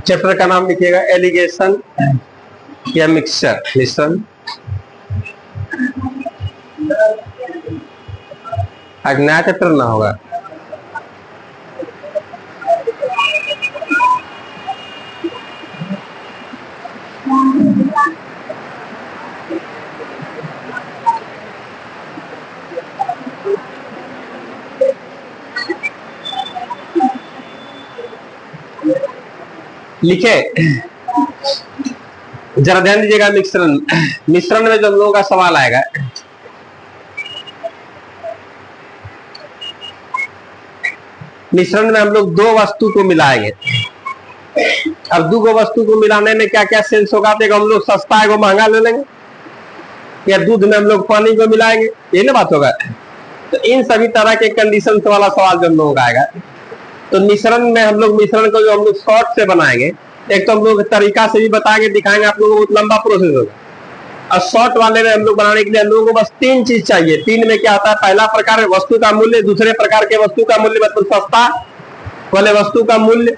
Chapter का नाम लिखिएगा एलिगेशन या मिक्सचर, मिश्रण। आज नया चैप्टर ना होगा। लिखे, जरा ध्यान दीजिएगा। मिश्रण, मिश्रण में जो हम लोगों का सवाल आएगा, मिश्रण में हम लोग दो वस्तु को मिलाएंगे। अब दो वस्तु को मिलाने में क्या क्या सेंस होगा? तो हम लोग सस्ता है वो महंगा ले लेंगे, या दूध में हम लोग पानी को मिलाएंगे, ये ना बात होगा। तो इन सभी तरह के कंडीशन वाला सवाल जो हम लोगों का आएगा, तो मिश्रण में हम लोग मिश्रण को जो हम लोग शॉर्ट से बनाएंगे, एक तो हम लोग तरीका से भी बताएंगे, दिखाएंगे आप लोगों को, बहुत लंबा प्रोसेस होगा। और शॉर्ट वाले में हम लोग बनाने के लिए हम लोगों को बस तीन चीज चाहिए। तीन में क्या होता है? पहला प्रकार वस्तु का मूल्य, दूसरे प्रकार के वस्तु का मूल्य मतलब सस्ता वाले वस्तु का मूल्य,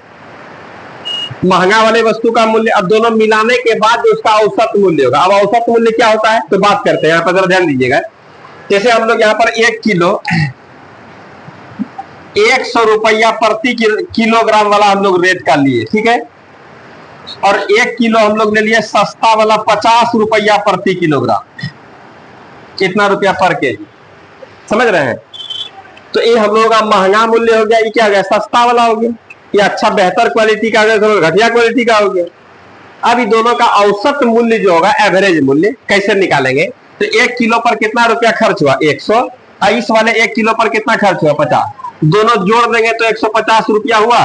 महंगा वाले वस्तु का मूल्य, अब दोनों मिलाने के बाद जो उसका औसत मूल्य होगा। अब औसत मूल्य क्या होता है तो बात करते हैं। यहाँ पर जरा ध्यान दीजिएगा। जैसे हम लोग यहाँ पर 1 किलो 100 रुपया प्रति किलोग्राम वाला हम लोग रेट का लिए, ठीक है। और 1 किलो हम लोग ले लिए सस्ता वाला 50 रुपया प्रति किलोग्राम, कितना रुपया पर केजी, समझ रहे हैं। तो ये हम लोगों का महंगा मूल्य हो गया, ये क्या हो गया? सस्ता वाला हो गया। ये अच्छा बेहतर क्वालिटी का हो गया, घटिया क्वालिटी का हो गया। अब इन दोनों का औसत मूल्य जो होगा, एवरेज मूल्य कैसे निकालेंगे? तो 1 किलो पर कितना रुपया खर्च हुआ? 100। इस वाले 1 किलो पर कितना खर्च हुआ? 50। दोनों जोड़ देंगे तो 150 रुपया हुआ।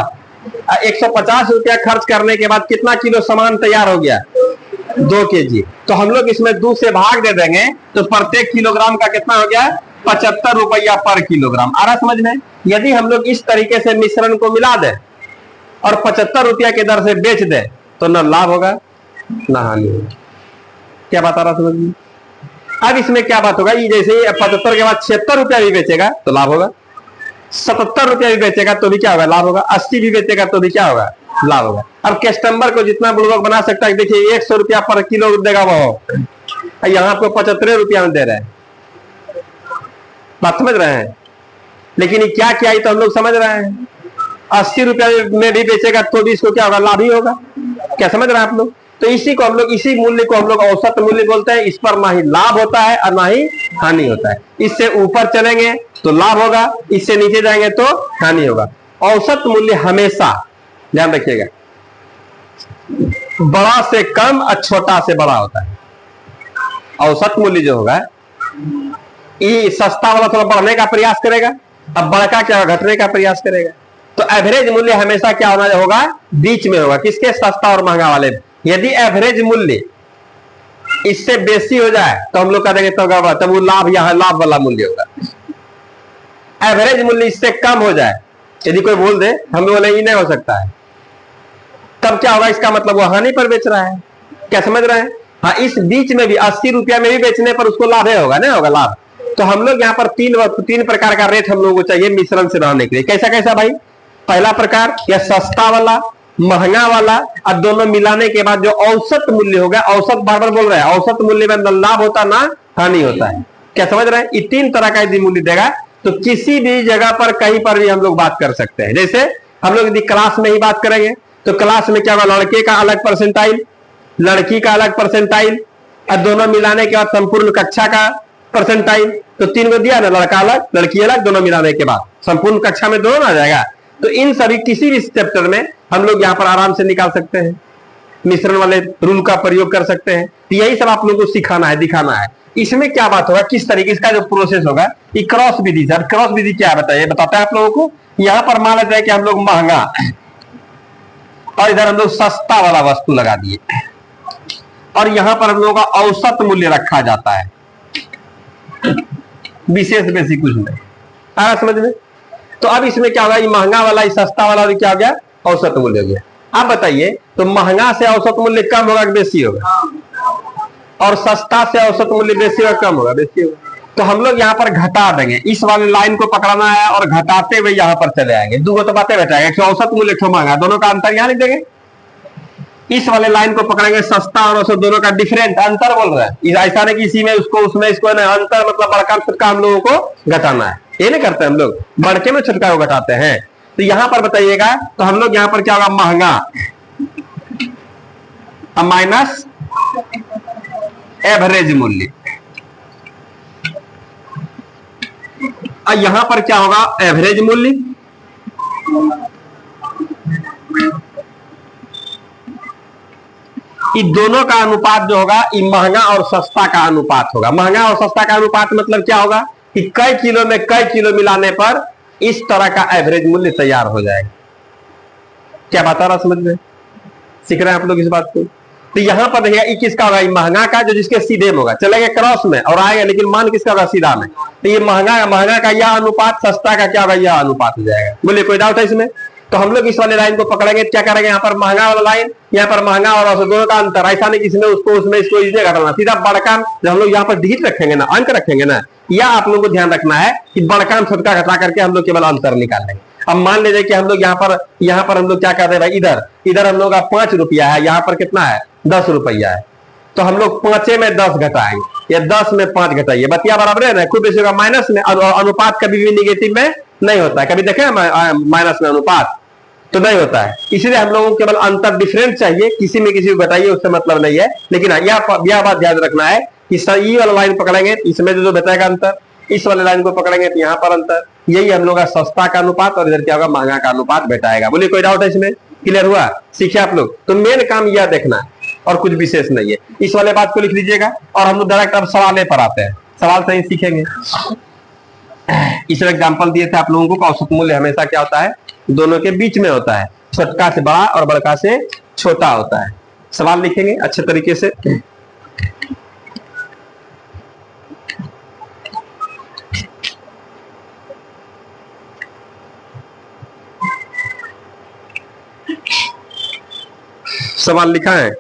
150 रुपया खर्च करने के बाद कितना किलो सामान तैयार हो गया? 2 केजी। तो हम लोग इसमें 2 से भाग दे देंगे तो प्रत्येक किलोग्राम का कितना हो गया? 75 रुपया पर किलोग्राम। आ रहा समझ में? यदि हम लोग इस तरीके से मिश्रण को मिला दें और 75 रुपया के दर से बेच दे तो न लाभ होगा न हानि होगा। क्या बात आ रहा समझ में? अब इसमें क्या बात होगा? ये जैसे 75 के बाद 76 रुपया भी बेचेगा तो लाभ होगा, 77 रुपया भी बेचेगा तो भी क्या होगा? लाभ होगा, 80 भी बेचेगा तो भी क्या होगा? लाभ होगा। अब कस्टमर को जितना बुर्बक बना सकता है, देखिए 100 रुपया पर किलो देगा वो, यहाँ आपको 75 रुपया में दे रहे हैं। बात समझ रहे हैं? लेकिन ये क्या किया तो हम लोग समझ रहे हैं। 80 रुपया में भी बेचेगा तो भी इसको क्या होगा? लाभ ही होगा। क्या समझ रहे हैं आप लोग? तो इसी को हम लोग, इसी मूल्य को हम लोग औसत मूल्य बोलते हैं। इस पर ना ही लाभ होता है और ना ही हानि होता है। इससे ऊपर चलेंगे तो लाभ होगा, इससे नीचे जाएंगे तो हानि होगा। औसत मूल्य हमेशा ध्यान रखिएगा बड़ा से कम और छोटा से बड़ा होता है। औसत मूल्य जो होगा, ये सस्ता वाला थोड़ा बढ़ने का प्रयास करेगा, अब बड़का क्या होगा? घटने का प्रयास करेगा। तो एवरेज मूल्य हमेशा क्या होना होगा? बीच में होगा। किसके? सस्ता और महंगा वाले। यदि एवरेज मूल्य इससे बेसी हो जाए तो हम लोग कह देंगे तो तब वो लाभ, यहां लाभ वाला मूल्य होगा। एवरेज मूल्य इससे कम हो जाए, यदि कोई बोल दे हम बोले ये नहीं हो सकता है, तब क्या होगा? इसका मतलब वो हानि पर बेच रहा है। क्या समझ रहे हैं? हाँ, इस बीच में भी 80 रुपया में भी बेचने पर उसको लाभ होगा, नहीं होगा लाभ। तो हम लोग यहाँ पर तीन प्रकार का रेट हम लोगों को चाहिए मिश्रण से बनाने के लिए। कैसा कैसा भाई? पहला प्रकार या सस्ता वाला, महंगा वाला, और दोनों मिलाने के बाद जो औसत मूल्य होगा, औसत बार बार बोल रहे हैं, औसत मूल्य में न लाभ होता ना हानि होता है। क्या समझ रहे हैं? ये 3 तरह का यदि मूल्य देगा तो किसी भी जगह पर कहीं पर भी हम लोग बात कर सकते हैं। जैसे हम लोग यदि क्लास में ही बात करेंगे तो क्लास में क्या होगा? लड़के का अलग परसेंटाइल, लड़की का अलग परसेंटाइल, और दोनों मिलाने के बाद संपूर्ण कक्षा का परसेंटाइल। तो 3 को दिया ना, लड़का अलग लड़की अलग, दोनों मिलाने के बाद संपूर्ण कक्षा में दोनों आ जाएगा। तो इन सभी किसी भी चैप्टर में हम लोग यहाँ पर आराम से निकाल सकते हैं, मिश्रण वाले रूल का प्रयोग कर सकते हैं। तो यही सब आप लोगों को सिखाना है, दिखाना है। इसमें क्या बात होगा, किस तरीके इसका जो प्रोसेस होगा, ये क्रॉस विधि। सर क्रॉस विधि क्या बताइए? बताते हैं आप लोगों को। यहाँ पर मान लेते हैं कि हम लोग महंगा और इधर हम लोग सस्ता वाला वस्तु लगा दिए, और यहां पर हम लोगों का औसत मूल्य रखा जाता है, विशेष बेसी कुछ नहीं। आया समझ में? तो अब इसमें क्या होगा? ये महंगा वाला, ये सस्ता वाला क्या हो गया? औसत मूल्य हो गया। आप बताइए, तो महंगा से औसत मूल्य कम होगा कि बेसी होगा? और सस्ता से औसत मूल्य बेसी होगा कम होगा? बेसी होगा। तो हम लोग यहाँ पर घटा देंगे, इस वाले लाइन को पकड़ना है और घटाते हुए यहाँ पर चले आएंगे। 2 तो बातें बैठाएंगे, एक औसत मूल्य, एक महंगा, दोनों का अंतर यहाँ लिख देंगे। इस वाले लाइन को पकड़ेंगे, सस्ता और औसत दोनों का डिफरेंट अंतर बोल रहा है। ऐसा नहीं कि इसी में उसको उसमें इसको नहीं, अंतर मतलब बड़का छोटका हम लोगों को घटाना है, ये नहीं करते हम लोग, बड़के में छोटका को घटाते हैं। तो यहां पर बताइएगा, तो हम लोग यहां पर क्या होगा, महंगा माइनस एवरेज मूल्य, और यहां पर क्या होगा, एवरेज मूल्य। इन दोनों का अनुपात जो होगा, ये महंगा और सस्ता का अनुपात होगा। महंगा और सस्ता का अनुपात मतलब क्या होगा कि कई किलो में कई किलो मिलाने पर इस तरह का एवरेज मूल्य तैयार हो जाएगा। क्या बता रहा, समझ में, सीख रहे हैं आप लोग इस बात को। तो यहां पर देखिएगा, ये किसका होगा, महंगा का, जो जिसके सीधे में होगा, चलेगा क्रॉस में और आएगा, लेकिन मान किसका होगा, सीधा में। तो ये महंगा का यह अनुपात, सस्ता का क्या होगा, यह अनुपात हो जाएगा। बोलिए कोई डाउट है इसमें। तो हम लोग इस वाले लाइन को पकड़ेंगे, क्या करेंगे, यहाँ पर महंगा वाला लाइन, यहाँ पर महंगा और औसत दोनों का अंतर, ऐसा नहीं किसी में उसको उसमें इसको इसमें घटाना, सीधा बड़का। जब हम लोग यहाँ पर डिजिट रखेंगे ना, अंक रखेंगे ना, या आप लोगों को ध्यान रखना है कि बड़का में छोटका घटा करके हम लोग केवल अंतर निकाल लेंगे। अब मान लीजिए कि हम लोग यहाँ पर हम लोग क्या कर रहे हैं भाई, इधर हम लोग का 5 रुपया है, यहाँ पर कितना है, 10 रुपया है। तो हम लोग 5 में 10 घटाएंगे, या 10 में 5 घटाइए, बतिया बराबर है ना, खूब बेसी होगा माइनस में। अनुपात कभी भी निगेटिव में नहीं होता है, कभी देखे माइनस में अनुपात तो नहीं होता है। इसलिए हम लोगों को केवल अंतर डिफरेंस चाहिए, किसी में किसी को घटाइए उससे मतलब नहीं है। लेकिन यह बात ध्यान रखना है कि सही वाला लाइन पकड़ेंगे, इसमें जो बताएगा अंतर, इस वाले लाइन को पकड़ेंगे तो यहाँ पर अंतर, यही हम लोग का सस्ता का अनुपात, और इधर क्या होगा, महंगा का अनुपात बैठाएगा। बोलिए कोई डाउट है इसमें, क्लियर हुआ, सीखे आप लोग। तो मेन काम यह देखना है और कुछ विशेष नहीं है। इस वाले बात को लिख लीजिएगा, और हम लोग डायरेक्ट अब सवाल पर आते हैं, सवाल से ही सीखेंगे। इस एग्जाम्पल दिए थे आप लोगों को, औसत मूल्य हमेशा क्या होता है, दोनों के बीच में होता है, छोटका से बड़ा और बड़का से छोटा होता है। सवाल लिखेंगे अच्छे तरीके से। सवाल लिखा है,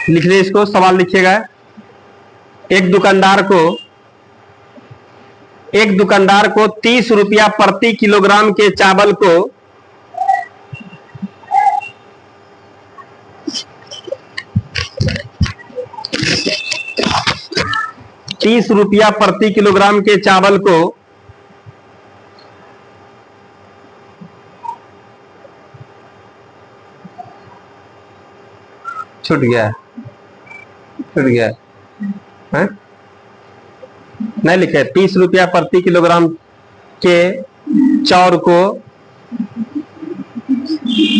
लिख लीजिए इसको, सवाल लिखिएगा। एक दुकानदार को 30 रुपया प्रति किलोग्राम के चावल को 30 रुपया प्रति किलोग्राम के चावल को छूट गया है? नहीं लिखे, 30 रुपया प्रति किलोग्राम के चाउर को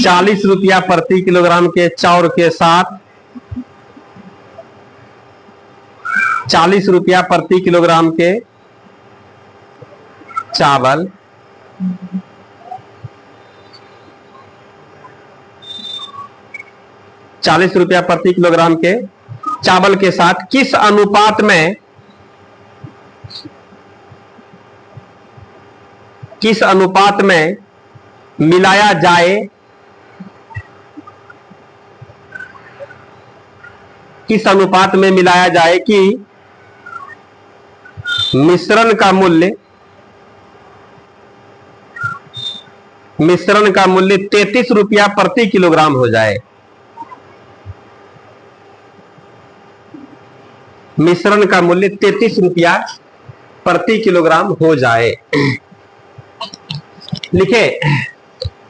40 रुपया प्रति किलोग्राम के चाउर के साथ 40 रुपया प्रति किलोग्राम के चावल 40 रुपया प्रति किलोग्राम के चावल के साथ किस अनुपात में मिलाया जाए, किस अनुपात में मिलाया जाए कि मिश्रण का मूल्य 33 रुपया प्रति किलोग्राम हो जाए। मिश्रण का मूल्य 33 रुपया प्रति किलोग्राम हो जाए। लिखे,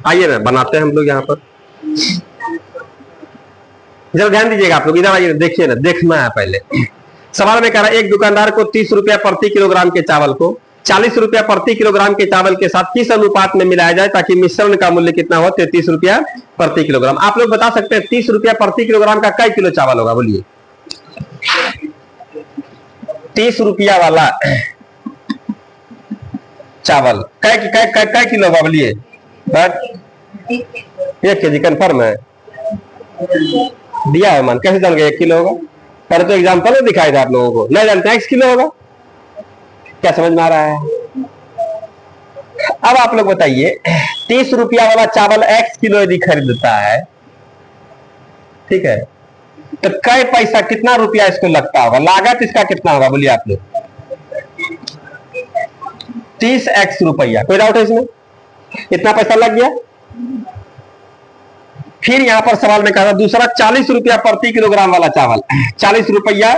आइए ना बनाते हैं हम लोग यहाँ पर, जरा ध्यान दीजिएगा आप लोग, इधर आइए, देखिए ना, देखना है पहले। सवाल में कह रहा है, एक दुकानदार को 30 रुपया प्रति किलोग्राम के चावल को 40 रुपया प्रति किलोग्राम के चावल के साथ किस अनुपात में मिलाया जाए ताकि मिश्रण का मूल्य कितना हो, 33 रुपया प्रति किलोग्राम। आप लोग बता सकते हैं 30 रुपया प्रति किलोग्राम का कई किलो चावल होगा, बोलिए। 30 रुपया वाला चावल कै किलो होगा, बोलिए। 1 केजी कन्फर्म है, दिया है मान, कैसे जान गए 1 किलो होगा? पर तो एग्जाम्पल में दिखाई था आप लोगों को, नहीं जानते 1 किलो होगा। क्या समझ में आ रहा है? अब आप लोग बताइए, 30 रुपया वाला चावल x किलो यदि खरीदता है, ठीक है, तो कई पैसा कितना रुपया इसको लगता होगा, लागत इसका कितना होगा बोलिए आप लोग? 30x रुपया। कोई डाउट है इसमें? इतना पैसा लग गया। फिर यहां पर सवाल में कहा दूसरा 40 रुपया प्रति किलोग्राम वाला चावल, 40 रुपया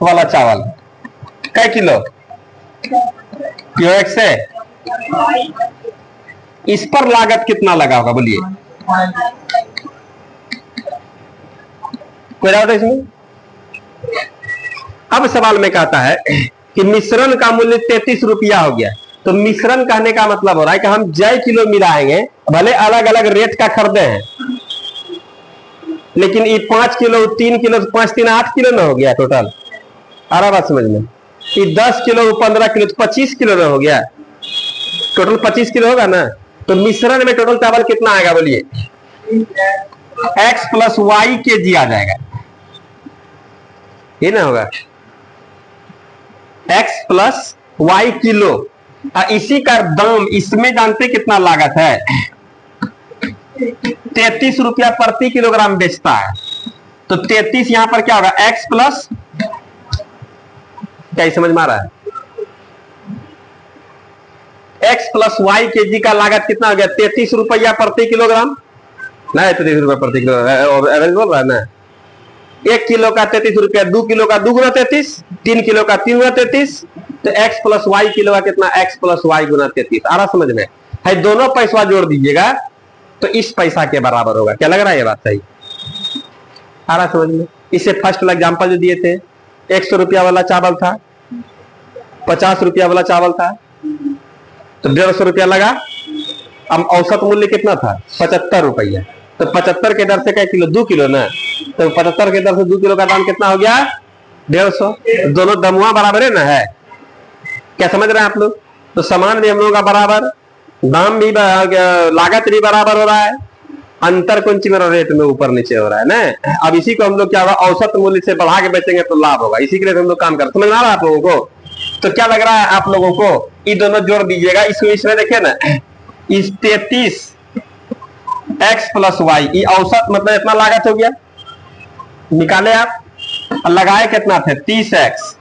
वाला चावल कै किलो? क्यों x है, इस पर लागत कितना लगा होगा बोलिए? कोई डाउट है इसमें? अब सवाल में कहता है कि मिश्रण का मूल्य 33 रुपया हो गया। तो मिश्रण कहने का मतलब हो रहा है कि हम जय किलो मिलाएंगे, भले अलग अलग रेट का खरीदे हैं, लेकिन ये 5 किलो 3 किलो 5 3 8 किलो ना हो गया टोटल। आ रहा बात समझ में? ये 10 किलो 15 किलो तो 25 किलो ना हो गया, टोटल 25 किलो होगा ना। तो मिश्रण में टोटल चावल कितना आएगा बोलिए? x प्लस वाई के जी आ जाएगा, ये ना होगा, x प्लस वाई किलो। इसी का दाम इसमें जानते कितना लागत है? 33 रुपया प्रति किलोग्राम बेचता है। तो 33 यहां पर क्या होगा? x प्लस, क्या समझ में आ रहा है? x प्लस वाई के जी का लागत कितना हो गया? 33 रुपया प्रति किलोग्राम ना, 33 रुपया प्रति किलो एवरेज बोल रहा है ना। 1 किलो का 33 रुपया, 2 किलो का 2 गुना 33, 3 किलो का 3 गुना 33, तो x प्लस वाई किलो का कितना? x प्लस वाई गुना 33। आ रहा समझ में है? दोनों पैसा जोड़ दीजिएगा तो इस पैसा के बराबर होगा। क्या लग रहा है ये बात सही? आ रहा समझ में? इससे फर्स्ट एग्जांपल जो दिए थे, 100 रुपया वाला चावल था, 50 रुपया वाला चावल था, तो 150 रुपया लगा। अब औसत मूल्य कितना था? 75 रुपया। तो 75 के दर से क्या किलो? 2 किलो ना। तो 75 के दर से 2 किलो का दाम कितना हो गया? 150। दोनों दमुआ बराबर है ना, है? क्या समझ रहे हैं आप लोग? तो सामान भी हम लोगों का बराबर, दाम भी, लागत भी बराबर हो रहा है, अंतर कुंची में रेट में ऊपर नीचे हो रहा है ना। अब इसी को हम लोग क्या होगा? औसत मूल्य से बढ़ा के बेचेंगे तो लाभ होगा। इसी के लिए हम लोग काम करते। समझ में आ रहा है आप लोगों को? तो क्या लग रहा है आप लोगों को? ये दोनों जोड़ दीजिएगा। इसमें देखिए ना, इस 33 x प्लस वाई, ये औसत मतलब इतना लागत हो गया, निकाले आप। लगाए कितना थे? 30x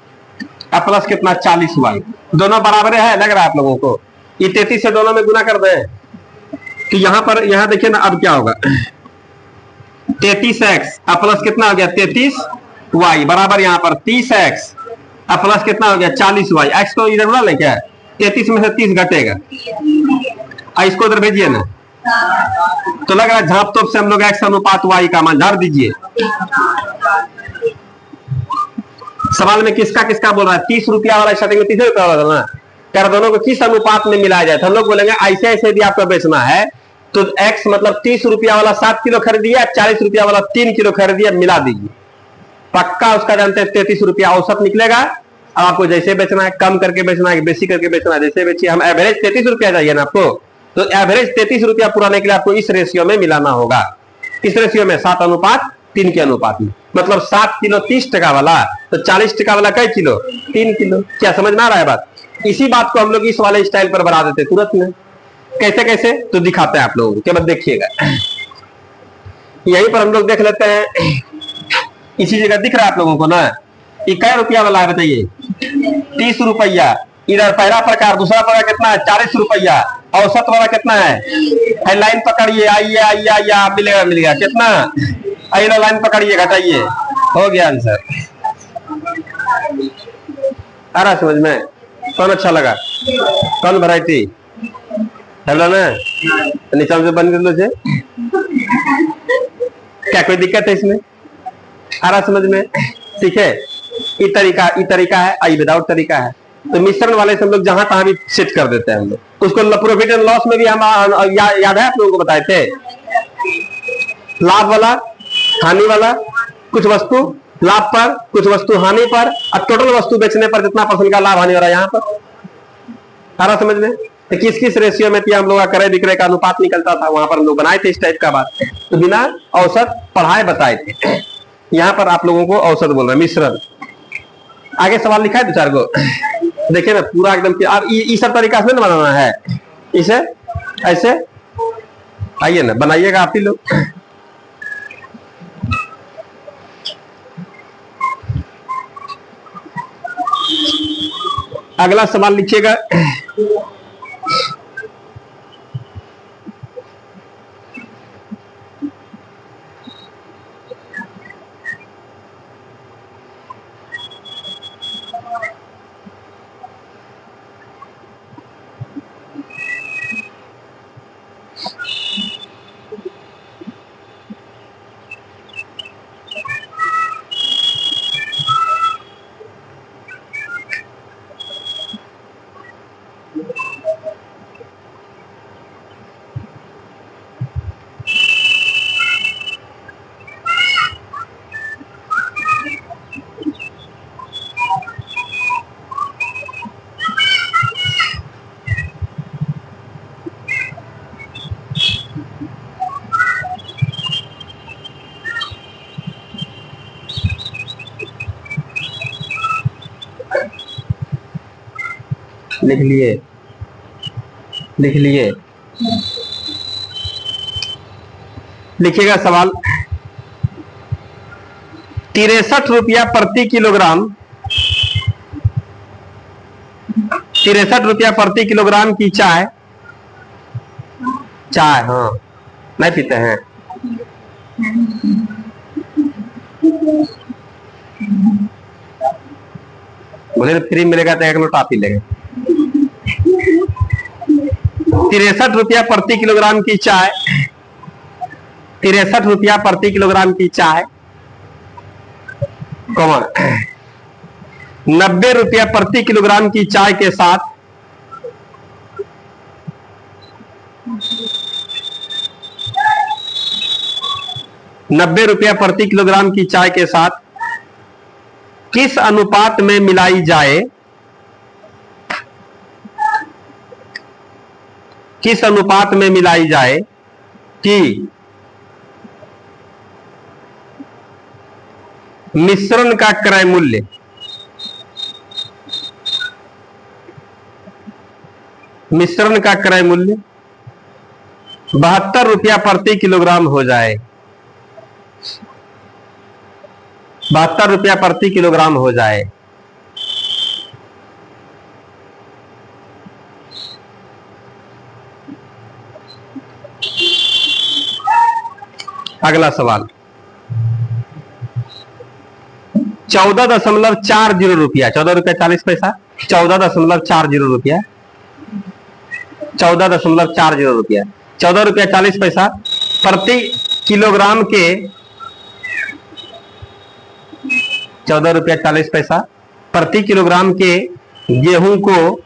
प्लस कितना? 40y। दोनों बराबर है, लग रहा है आप लोगों को? ये 33 से दोनों में गुना कर दें तो यहां पर, यहां देखिए ना, अब क्या होगा? 33x प्लस कितना हो गया? 33y बराबर यहां पर 30x प्लस कितना हो गया? 40y। x को इधर उड़ा ले क्या? 33 में से 30 घटेगा, इसको उधर भेजिए ना। तो लग रहा है झाप तोप से हम लोग x अनुपात y का मान झाड़ दीजिए। सवाल में किसका किसका बोल रहा है? 30 रुपया वाला स्टार्टिंग में 30 रुपया वाला ना, क्या दोनों को किस अनुपात में मिलाया जाए? तो हम लोग बोलेंगे ऐसे ऐसे भी आपको बेचना है तो x मतलब 30 रुपया वाला 7 किलो खरीदिए, 40 रुपया वाला 3 किलो खरीदिए, मिला दीजिए, पक्का उसका जानते हैं 33 रुपया औसत निकलेगा। अब आपको जैसे बेचना है, कम करके बेचना है, बेसी करके बेचना है, जैसे बेचिए। हम एवरेज 33 रुपया चाहिए ना आपको, तो एवरेज 33 रुपया पुराने के लिए आपको इस रेशियो में मिलाना होगा। इस रेशियो में 7:3 के अनुपात में, मतलब 7 किलो 30 टका वाला, तो 40 टका वाला कै किलो? 3 किलो। क्या समझ में आ रहा है बात? इसी बात को हम लोग इस वाले स्टाइल पर बढ़ा देते तुरंत में। कैसे कैसे? तो दिखाते हैं आप लोगों को, केवल देखिएगा। यहीं पर हम लोग देख लेते हैं, इसी जगह दिख रहा है आप लोगों को ना। कै रुपया वाला है बताइए? 30 रुपया। इधर पहला प्रकार, दूसरा प्रकार कितना है? 40 रुपया। औसत वाला कितना है? लाइन पकड़िए, आइए आइए आइए, आप मिलेगा मिलेगा कितना? आइए लाइन पकड़िए, घटाइए, हो गया आंसर। आ रहा समझ में? कौन अच्छा लगा? कौन वैरायटी हेलो ना? नीचा से बंद कर लो से। क्या कोई दिक्कत है इसमें? आ रहा समझ में? ठीक है, ये तरीका है, आई विदाउट तरीका है। तो मिश्रण वाले से हम लोग जहां तहां भी सेट कर देते हैं हम लोग उसको। प्रॉफिट एंड लॉस में भी हम याद है आप लोगों को बताए थे, लाभ वाला, हानि वाला, कुछ वस्तु लाभ पर, कुछ वस्तु हानि पर, और टोटल वस्तु बेचने पर जितना % का लाभ हानि हो रहा है यहाँ पर। आ रहा समझ में? तो किस किस रेशियो में हम लोग का क्रय विक्रय का अनुपात निकलता था, वहां पर हम लोग बनाए थे इस टाइप का बात। तो बिना औसत पढ़ाए बताए थे। यहाँ पर आप लोगों को औसत बोल रहे हैं, मिश्रण। आगे सवाल लिखा है 2-4 को, देखिए ना पूरा एकदम। अब ये सब तरीका से ना बनाना है, इसे ऐसे, आइए ना बनाइएगा आप ही लोग। अगला सवाल लिखिएगा। लिख लिए, लिख लिए। लिखिएगा सवाल। 63 रुपया प्रति किलोग्राम, 63 रुपया प्रति किलोग्राम की चाय, चाय हाँ नहीं पीते हैं, मुझे फ्री मिलेगा तो 1 लोटा आप ही लेंगे। 63 रुपया प्रति किलोग्राम की चाय, 63 रुपया प्रति किलोग्राम की चाय, 90 रुपया प्रति किलोग्राम की चाय के साथ 90 रुपया प्रति किलोग्राम की चाय के साथ किस अनुपात में मिलाई जाए, किस अनुपात में मिलाई जाए कि मिश्रण का क्रय मूल्य, मिश्रण का क्रय मूल्य 72 रुपया प्रति किलोग्राम हो जाए, 72 रुपया प्रति किलोग्राम हो जाए। अगला सवाल 14.40 रुपया, 14 रुपया 40 पैसा, 14.40 रुपया, 14.40 रुपया, 14 रुपया 40 पैसा प्रति किलोग्राम के, 14 रुपया 40 पैसा प्रति किलोग्राम के गेहूं को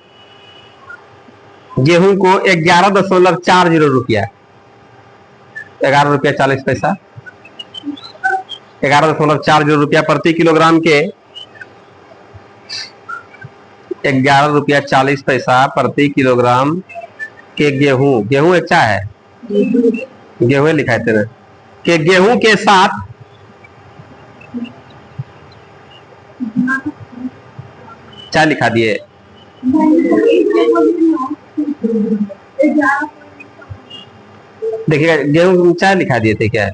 11.40 रुपया, 11 रुपया 40 पैसा, 11.40 रुपया प्रति किलोग्राम के 11 रुपया 40 पैसा प्रति किलोग्राम के गेहूं, गेहूं अच्छा है, गेहूं लिखा है तेरे के गेहूं के साथ चाय लिखा दिए, देखिएगा गेहूं चाय लिखा दिए थे क्या?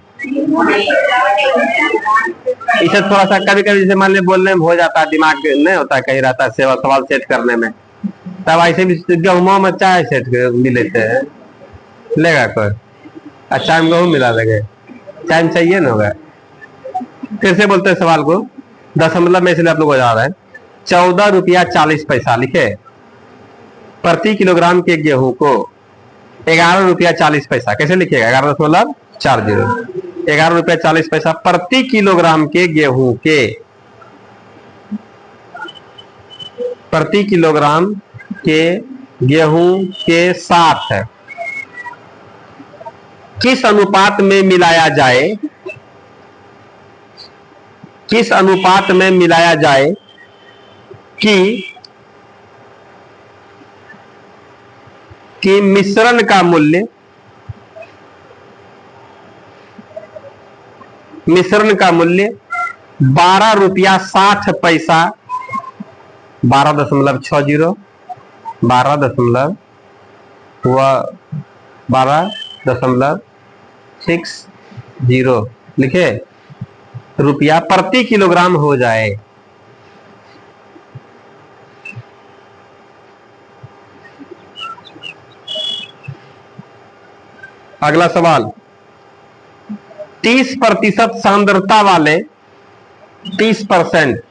इसे थोड़ा सा कभी कभी जैसे मान ली बोलने में हो जाता है, दिमाग नहीं होता कहीं रहता है सेवा सवाल सेट करने में, तब ऐसे भी गेहूं में चाय सेट भी लेते हैं, लेगा कोई? अच्छा गेहूं मिला लगे, चाय चाहिए ना होगा। फिर से बोलते हैं सवाल को, दशमलव में इसलिए आप लोग हो जा रहा है। 14 रुपया 40 पैसा लिखे प्रति किलोग्राम के गेहूं को 11 रुपया 40 पैसा, कैसे लिखिएगा? 11.40, 11 रुपया 40 पैसा प्रति किलोग्राम के गेहूं के, प्रति किलोग्राम के गेहूं के साथ किस अनुपात में मिलाया जाए, किस अनुपात में मिलाया जाए कि मिश्रण का मूल्य, मिश्रण का मूल्य 12 रुपया 60 पैसा, 12.60, 12.60 हुआ 12.60 लिखे, रुपया प्रति किलोग्राम हो जाए। अगला सवाल, 30% सांद्रता वाले 30%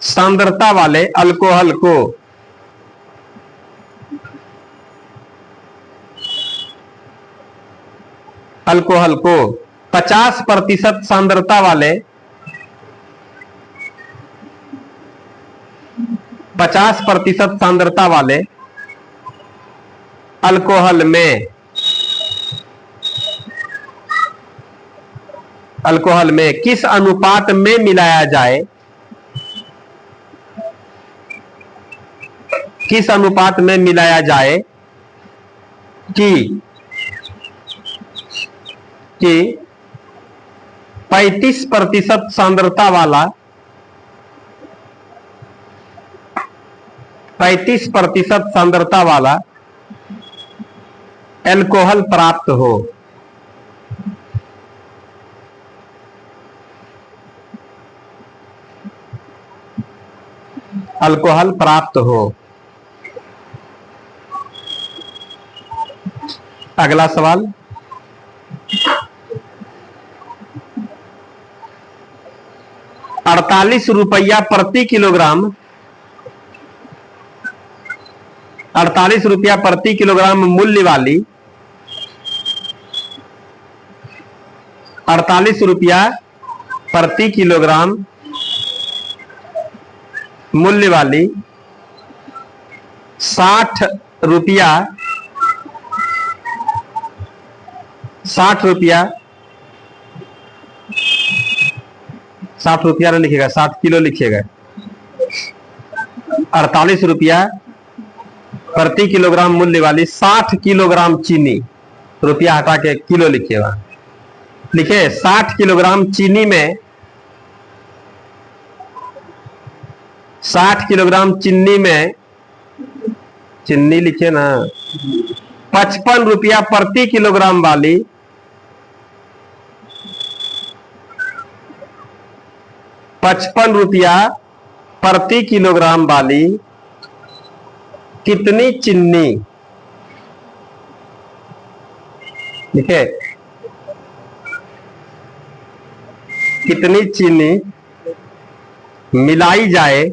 सांद्रता वाले अल्कोहल को 50% सांद्रता वाले 50% सांद्रता वाले अल्कोहल में किस अनुपात में मिलाया जाए, किस अनुपात में मिलाया जाए कि 35% सांद्रता वाला 35% सांद्रता वाला अल्कोहल प्राप्त हो। अल्कोहल प्राप्त हो। अगला सवाल, 48 रुपया प्रति किलोग्राम 48 रुपया प्रति किलोग्राम मूल्य वाली 48 रुपया प्रति किलोग्राम मूल्य वाली 60 रुपया 60 रुपया नहीं लिखेगा, 60 किलो लिखिएगा। 48 रुपया प्रति किलोग्राम मूल्य वाली 60 किलोग्राम चीनी, रुपया हटा के किलो लिखिएगा। लिखे 60 किलोग्राम चीनी में 60 किलोग्राम चीनी में चीनी लिखिए ना, 55 रुपया प्रति किलोग्राम वाली 55 रुपया प्रति किलोग्राम वाली कितनी चीनी, देखिए कितनी चीनी मिलाई जाए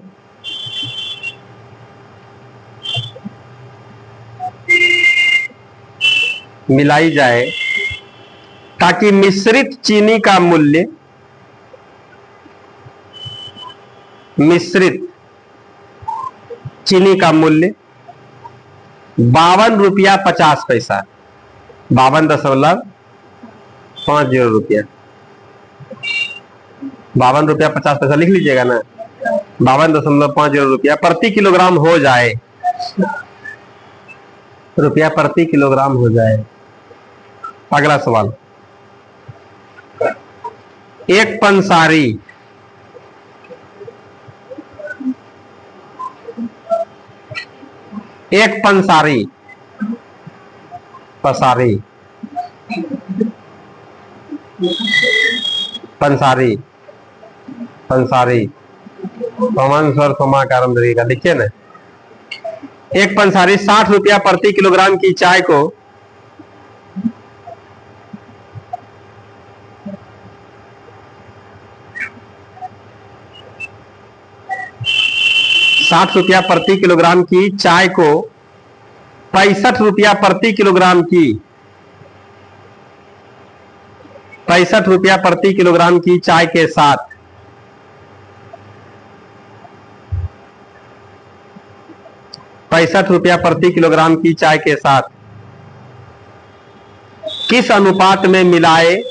ताकि मिश्रित चीनी का मूल्य 52 रुपया 50 पैसा 52.50 रुपया 52 रुपया 50 पैसा लिख लीजिएगा ना। 52.50 रुपया प्रति किलोग्राम हो जाए, रुपया प्रति किलोग्राम हो जाए। अगला सवाल, एक पंसारी पवन स्वर समाकारम रहेगा, लिखिए ना। एक पंसारी 60 रुपया प्रति किलोग्राम की चाय को 60 रुपया प्रति किलोग्राम की चाय को 65 रुपया प्रति किलोग्राम की 65 रुपया प्रति किलोग्राम की चाय के साथ 65 रुपया प्रति किलोग्राम की चाय के साथ किस अनुपात में मिलाए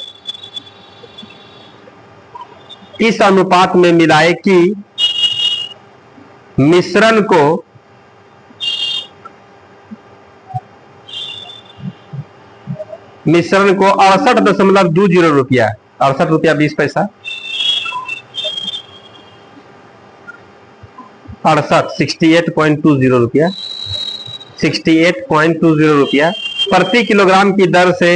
कि मिश्रण को 68.20 रुपया 68 रुपया 20 पैसा 68 68.20 रुपया 68.20 रुपया प्रति किलोग्राम की दर से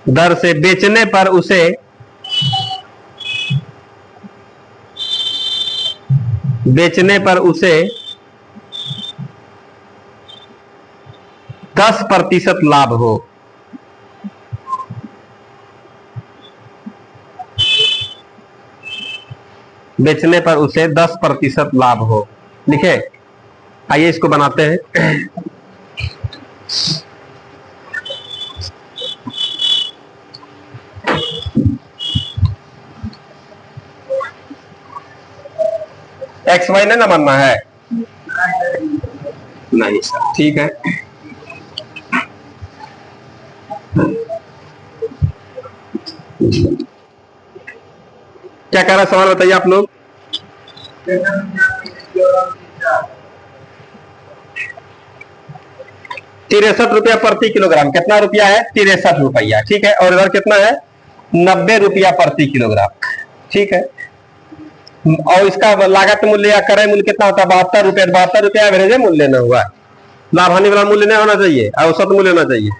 बेचने पर उसे 10% लाभ हो। बेचने पर उसे 10% लाभ हो। लिखे, आइए इसको बनाते हैं। एक्स वाई ने ना बनना है, नहीं सर, ठीक है। क्या कह रहा है सवाल बताइए आप लोग। 63 रुपया प्रति किलोग्राम। कितना रुपया है? 63 रुपया, ठीक है। और इधर कितना है? 90 रुपया प्रति किलोग्राम, ठीक है। और इसका लागत मूल्य या क्रय मूल्य कितना होता है? 72 रुपया। 72 रुपया एवरेज मूल्य ना हुआ, लाभ हानि वाला मूल्य नहीं होना चाहिए, औसत मूल्य होना चाहिए।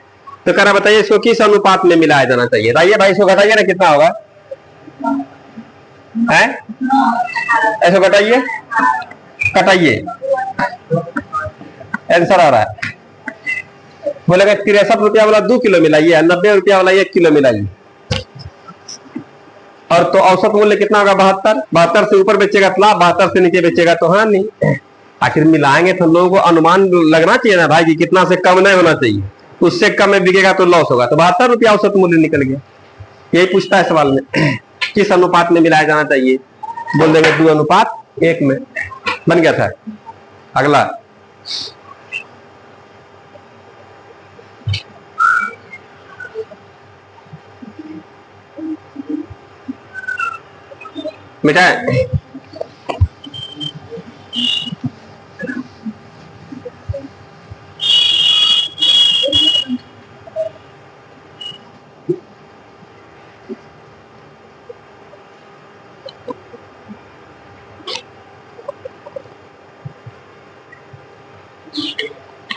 तो कह रहा बताइए इसको किस अनुपात में मिलाया जाना चाहिए? बताइए भाई, इसको घटाइए ना, कितना होगा? है ऐसे घटाइए, कटाइए, आंसर आ रहा है। बोलेगा 63 रुपया वाला 2 किलो मिलाइए, 90 रुपया वाला 1 किलो मिलाइए। और तो औसत मूल्य कितना होगा? 72। 72 से ऊपर बेचेगा तो लाभ, 72 से नीचे बेचेगा तो हानि। आखिर मिलाएंगे तो लोगों को अनुमान लगना चाहिए ना भाई कि कितना से कम नहीं होना चाहिए। उससे कम में बिकेगा तो लॉस होगा। तो 72 रुपया औसत मूल्य निकल गया। यही पूछता है सवाल में, किस अनुपात में मिलाया जाना चाहिए? बोल देंगे 2:1 में। बन गया था। अगला, मिटाए।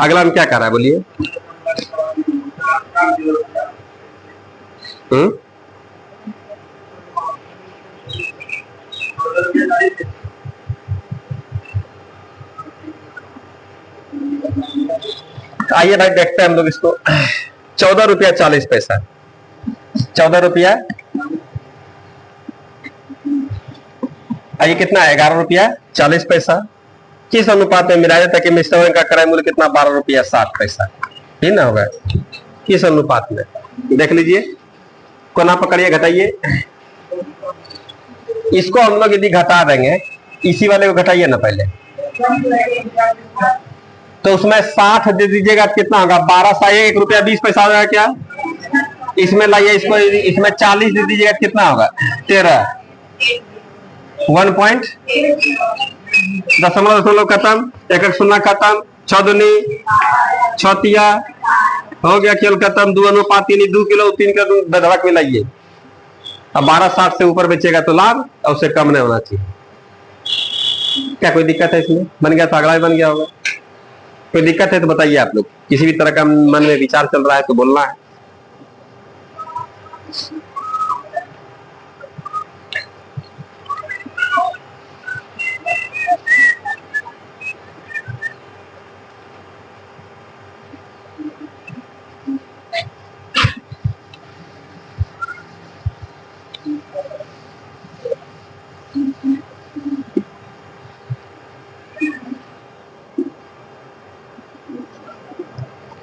अगला हम क्या कर रहा है बोलिए? आइए भाई देखते हैं हम लोग इसको। 14 रुपया 40 पैसा। 14 रुपया, आइए कितना है? 11 रुपया 40 पैसा। किस अनुपात में मिलाया ताकि मिश्रण का क्रय मूल्य कितना? 12 रुपया 60 पैसा ही ना होगा। किस अनुपात में? देख लीजिए, कोना पकड़िए, घटाइए। इसको हम लोग यदि घटा देंगे, इसी वाले को घटाइए ना पहले, तो उसमें 60 दे दीजिएगा, कितना होगा? 12 सा 1 रुपया 20 पैसा हो जाएगा क्या? इसमें लाइए इसको, इसमें 40 दे दीजिएगा, कितना होगा? 13। 1 दशमलव खत्म, 1 शून्य खत्म, 6 दूनी 6 तिया हो गया, केवल खत्म। 2:3, 2 किलो 3 किलो धड़क मिलाइए। अब 12.60 से ऊपर बेचेगा तो लाभ, और उससे कम नहीं होना चाहिए। क्या कोई दिक्कत है इसमें? बन गया तो अगला भी बन गया होगा। कोई दिक्कत है तो बताइए आप लोग। किसी भी तरह का मन में विचार चल रहा है तो बोलना है।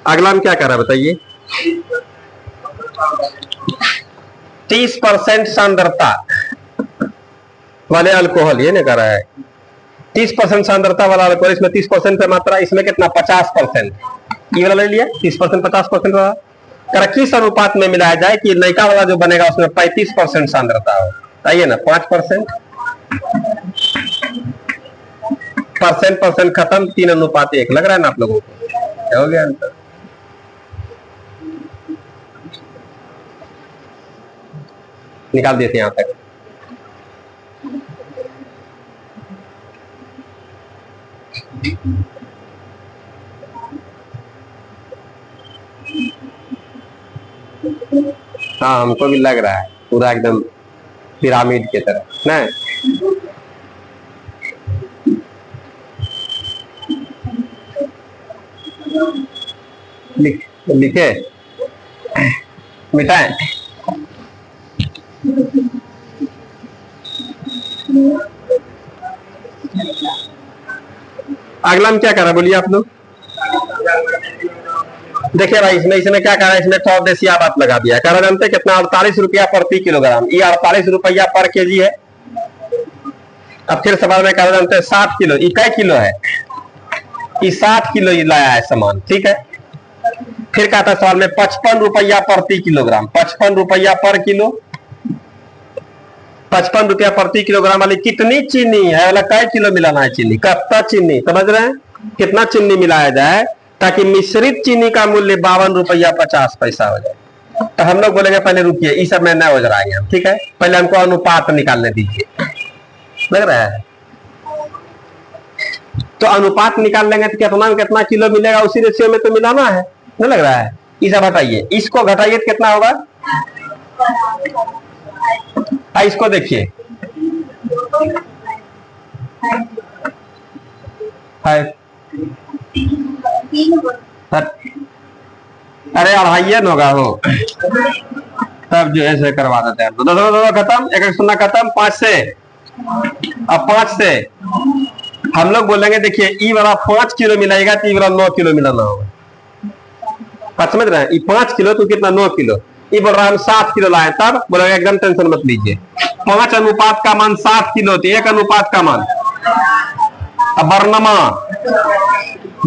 अगला हम क्या कर रहा है बताइए? 30% सांद्रता वाले अल्कोहल, ये नहीं कर रहा है। 30% सांद्रता वाला अल्कोहल, इसमें 30% पे मात्रा, इसमें कितना? 50%। ये वाला ले लिया 30%, 50% वाला। कर किस अनुपात में मिलाया जाए कि नयका वाला जो बनेगा उसमें 35% सांद्रता हो? आइए ना, 5%, परसेंट खत्म, 3:1 लग रहा है ना आप लोगों को? हो गया आंसर। निकाल देते हैं यहां तक। हाँ, हमको भी लग रहा है पूरा एकदम पिरामिड की तरह ना। लिखे मिटाएं। अगला हम क्या कर रहे हैं बोलिए आप लोग। देखिए भाई, इसमें इसमें क्या कह रहा है, इसमें तो देसिया बात लगा दिया। कह रहा जानते कितना, 48 रुपया प्रति किलोग्राम। ये 48 रुपया पर केजी है। अब फिर सवाल में कह रहा जानते 60 किलो, ये कै किलो है, ये 60 किलो ये लाया है सामान, ठीक है। फिर कहता है सवाल में 55 रुपया प्रति किलोग्राम, 55 रुपया पर किलो, 55 रुपया प्रति किलोग्राम वाली कितनी चीनी है, वाला कै किलो मिलाना है चीनी, कितना चीनी, समझ रहे हैं, कितना चीनी मिलाया जाए ताकि मिश्रित चीनी का मूल्य 52 रुपया 50 पैसा हो जाए। तो हम लोग बोलेंगे पहले रुकिए, इस सब में न हो जाएंगे हम, ठीक है। पहले हमको अनुपात निकालने दीजिए, लग रहा है। तो अनुपात निकाल लेंगे तो कितना कितना किलो मिलेगा, उसी रेशियो में तो मिलाना है, नहीं लग रहा है। इसे हटाइए, इसको घटाइए तो कितना होगा। इसको देखिए, अरे अढ़ाइये न होगा हो, तब जो ऐसे करवा देते हैं। तो दो खत्म, एक एक सुनना खत्म, 5 से। अब 5 से हम लोग बोलेंगे देखिए, ई वाला 5 किलो मिलाएगा तो ई वाला 9 किलो मिलाना होगा। बात समझ रहे हैं, ये 5 किलो तो कितना 9 किलो। ये बोल रहा है हम 7 किलो लाए, तब बोलेंगे एकदम टेंशन मत लीजिए। 5 अनुपात का मान 7 किलो, तो 1 अनुपात का मान। अब वर्णमा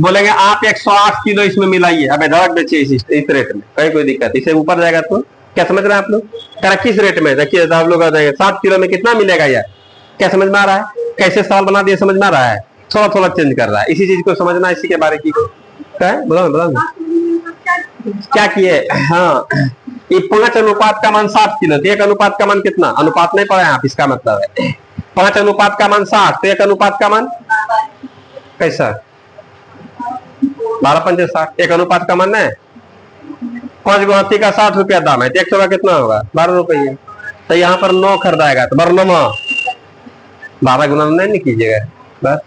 बोलेंगे आप 108 किलो इसमें मिलाइए। अब धड़क बेचिए इस रेट में, कहीं कोई दिक्कत, इसे ऊपर जाएगा तो क्या समझ रहे हैं आप लोग। कह किस रेट में, देखिए आप लोग 7 किलो में कितना मिलेगा यार, क्या समझ में आ रहा है। कैसे सवाल बना दिया समझ में आ रहा है, थोड़ा थोड़ा चेंज कर रहा है, इसी चीज को समझना, इसी के बारे की क्या है, बोलो क्या किए। हाँ, ये 5 अनुपात का मान 7 किलो, तो 1 अनुपात का मान कितना, अनुपात नहीं पढ़े आप, इसका मतलब है 5 अनुपात का मान 60, तो 1 अनुपात का मान कैसा 12 पंजे 60, 1 अनुपात का मान है 5 गो हाथी का 60 रुपया दाम है, तो 100 का कितना होगा 12 रुपये। तो यहाँ पर 9 खरीदाएगा तो वर्णमा 12 गुना नहीं कीजिएगा बस।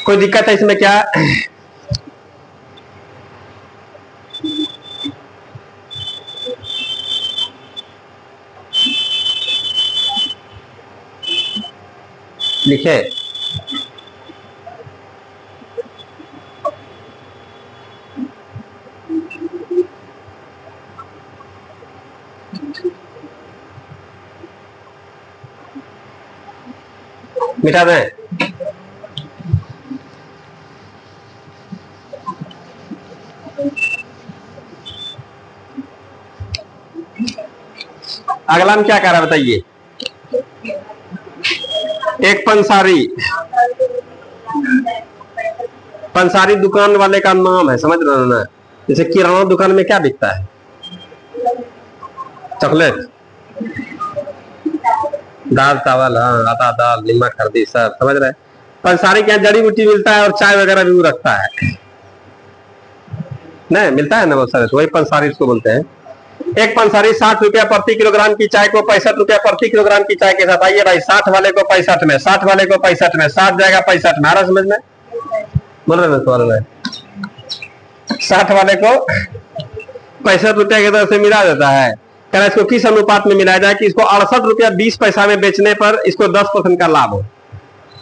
कोई दिक्कत है इसमें क्या। लिखे मिटा दें। अगला हम क्या कर रहा है बताइए। एक पंसारी दुकान वाले का नाम है, समझ रहे ना। जैसे किराना दुकान में क्या बिकता है, चॉकलेट, दाल चावल, हाँ आटा दाल नमक हल्दी सब, समझ रहे। पंसारी के यहाँ जड़ी बूटी मिलता है और चाय वगैरह भी वो रखता है, नहीं मिलता है ना बहुत सारे, वही पंसारी इसको बोलते हैं। एक पंसारी 60 रुपया प्रति किलोग्राम की चाय को 65 रुपया प्रति किलोग्राम की चाय के साथ। आइए भाई, 60 वाले को 65 में, 60 वाले को 65 में, 60 जाएगा 65 में, आ रहा समझ में, बोल रहे ना, 60 वाले को 65 रुपया की तरफ से मिला देता है। कह इसको किस अनुपात में मिलाया जाए कि इसको 68 रुपया 20 पैसा में बेचने पर इसको 10% का लाभ हो।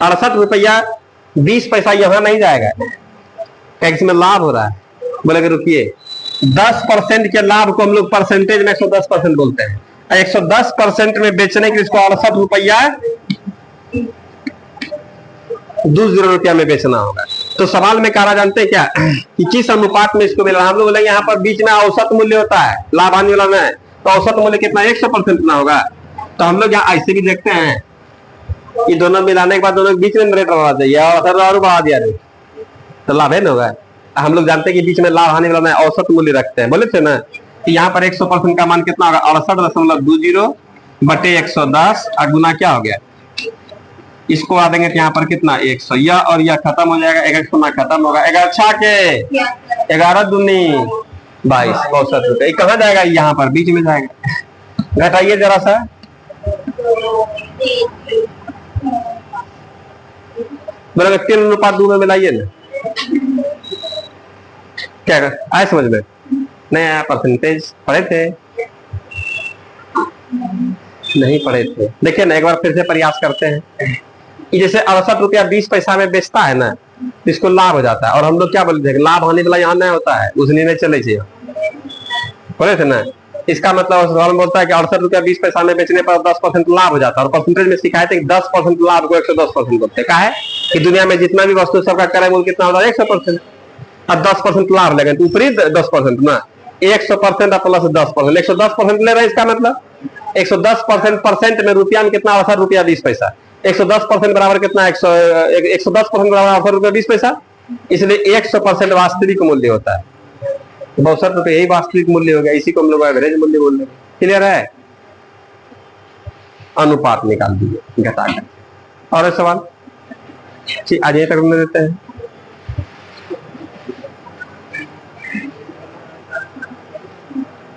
68 रुपया 20 पैसा यहां नहीं जाएगा, इसमें लाभ हो रहा है। बोले रुकिए, 10% के लाभ को हम लोग परसेंटेज में 110% बोलते हैं। 110% में बेचने के इसको 68 रुपया 20 रुपया में बेचना होगा। तो सवाल में कहा जानते हैं क्या कि किस अनुपात में इसको मिल रहा है। हम लोग बोलेंगे यहाँ पर बीच में औसत मूल्य होता है, लाभ हानि वाला में, तो औसत मूल्य कितना 100% ना होगा। तो हम लोग यहाँ ऐसे भी देखते हैं, ये दोनों मिलाने के बाद दोनों के बीच में रेट बढ़ा चाहिए और बढ़ा दिया रेट, तो लाभ है ना होगा। हम लोग जानते हैं कि बीच में लाभ हानि वाला में औसत मूल्य रखते हैं, बोले थे ना कि यहाँ पर 100% का मान कितना होगा 68.20 बटे 110 और गुना क्या हो गया इसको आ देंगे यहाँ पर कितना 100, यह और यह खत्म हो जाएगा, एक सोना खत्म होगा, 11 के 11 दूनी 22, 62 रुपए। कहाँ जाएगा? यहाँ पर बीच में जाएगा। घटाइए जरा सा, बोले 3:2 में मिलाइए ना, क्या आए समझ में? नहीं आया? परसेंटेज पढ़े थे? नहीं पढ़े थे? देखिए ना, एक बार फिर से प्रयास करते हैं। जैसे 68 रुपया 20 पैसा में बेचता है ना, इसको लाभ हो जाता है, और हम लोग क्या बोलते हैं, लाभ आने वाला यहाँ नहीं होता है, उसने नहीं चले बोले थे ना। इसका मतलब बोलता है कि 68 रुपया 20 पैसा में बेचने पर 10% लाभ हो जाता है, और परसेंटेज में सिखाए थे 10% लाभ को 110% बोलते हैं। क्या है कि दुनिया में जितना भी वस्तु सबका क्रय मूल्य कितना होता है 100%, और 10% लाभ लेंगे तो ऊपरी 10% ना, 100% प्लस 10%, 110% ले रहे हैं। इसका मतलब 110% परसेंट में रुपया में कितना? 68 रुपया 20 पैसा। 110% बराबर कितना? 110% बराबर 68 रुपया 20 पैसा। इसलिए 100% वास्तविक मूल्य होता है। 62 रुपये यही वास्तविक मूल्य हो गया, इसी को हम लोग एवरेज मूल्य बोल रहे हैं। क्लियर है? अनुपात निकाल दीजिए घटाकर। और सवाल आज यहीं तक देते हैं।